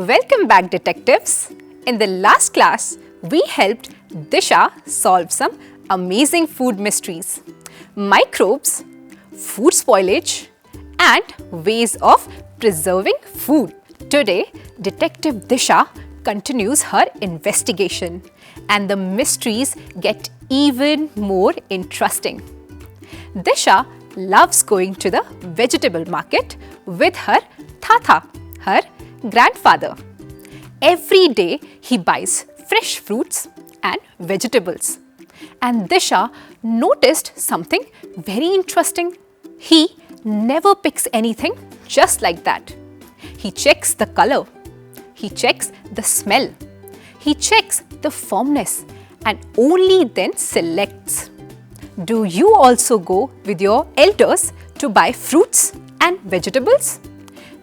Welcome back, detectives. In the last class, we helped Disha solve some amazing food mysteries, microbes, food spoilage, and ways of preserving food. Today, Detective Disha continues her investigation and the mysteries get even more interesting. Disha loves going to the vegetable market with her Tata, her grandfather. Every day he buys fresh fruits and vegetables. And Disha noticed something very interesting. He never picks anything just like that. He checks the color, he checks the smell, he checks the firmness and only then selects. Do you also go with your elders to buy fruits and vegetables?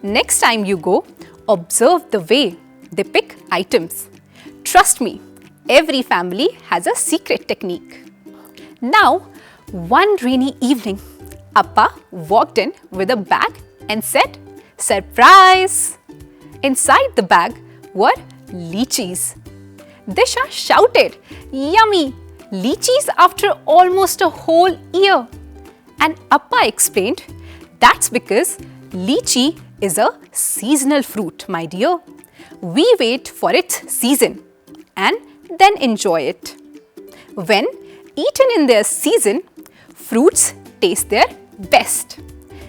Next time you go, observe the way they pick items. Trust me, every family has a secret technique. Now, one rainy evening, Appa walked in with a bag and said, "Surprise!" Inside the bag were lychees. Disha shouted, "Yummy! Lychees after almost a whole year." And Appa explained, "That's because lychee is a seasonal fruit, my dear. We wait for its season and then enjoy it. When eaten in their season, fruits taste their best.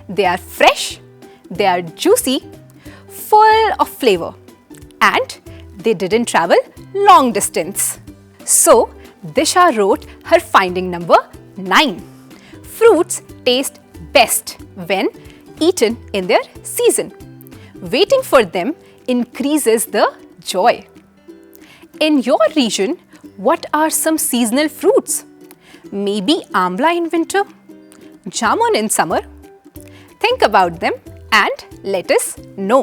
They are fresh, they are juicy, full of flavor, and they didn't travel long distance." So, Disha wrote her finding number 9. Fruits taste best when eaten in their season. Waiting for them increases the joy. In your region, what are some seasonal fruits? Maybe amla in winter, jamun in summer. Think about them and let us know.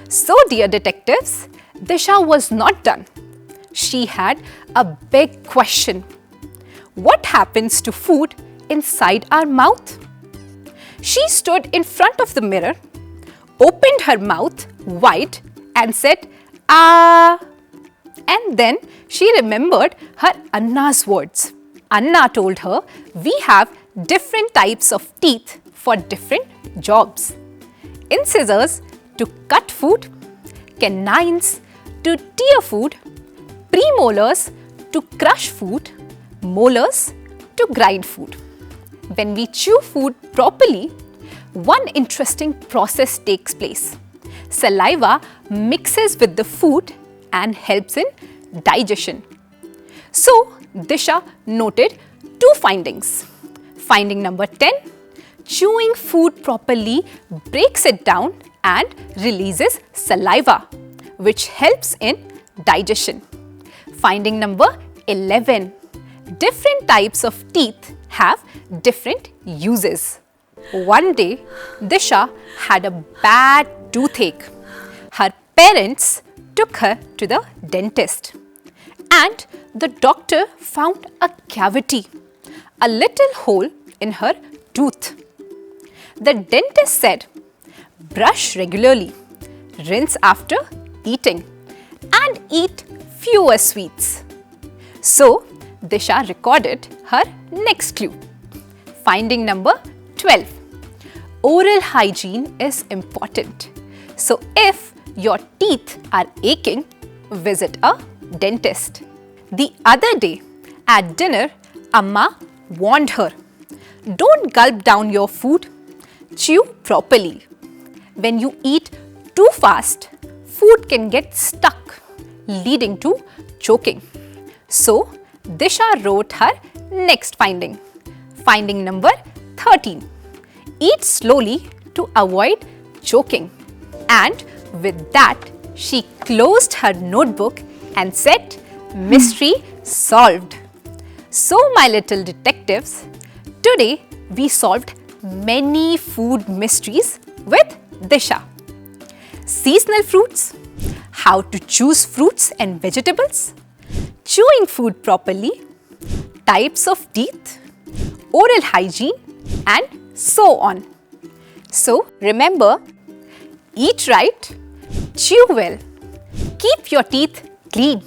So, dear detectives, Disha was not done. She had a big question. What happens to food inside our mouth? She stood in front of the mirror, opened her mouth wide and said, "Ah." And then she remembered her Anna's words. Anna told her we have different types of teeth for different jobs. Incisors to cut food, canines to tear food, premolars to crush food, molars to grind food. When we chew food properly, one interesting process takes place. Saliva mixes with the food and helps in digestion. So, Disha noted 2 findings. Finding number 10, chewing food properly breaks it down and releases saliva, which helps in digestion. Finding number 11, different types of teeth have different uses. One day, Disha had a bad toothache. Her parents took her to the dentist and the doctor found a cavity, a little hole in her tooth. The dentist said, "Brush regularly, rinse after eating and eat fewer sweets." So, Disha recorded her next clue. Finding number 12. Oral hygiene is important. So, if your teeth are aching, visit a dentist. The other day at dinner, Amma warned her, "Don't gulp down your food. Chew properly. When you eat too fast, food can get stuck, leading to choking." So, Disha wrote her next finding. Finding number 13. Eat slowly to avoid choking. And with that, she closed her notebook and said, "Mystery solved." So, my little detectives, today we solved many food mysteries with Disha. Seasonal fruits, how to choose fruits and vegetables, chewing food properly, types of teeth, oral hygiene, and so on. So remember, eat right, chew well, keep your teeth clean,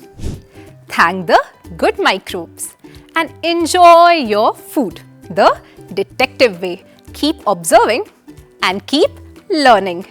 thank the good microbes, and enjoy your food the detective way. Keep observing and keep learning.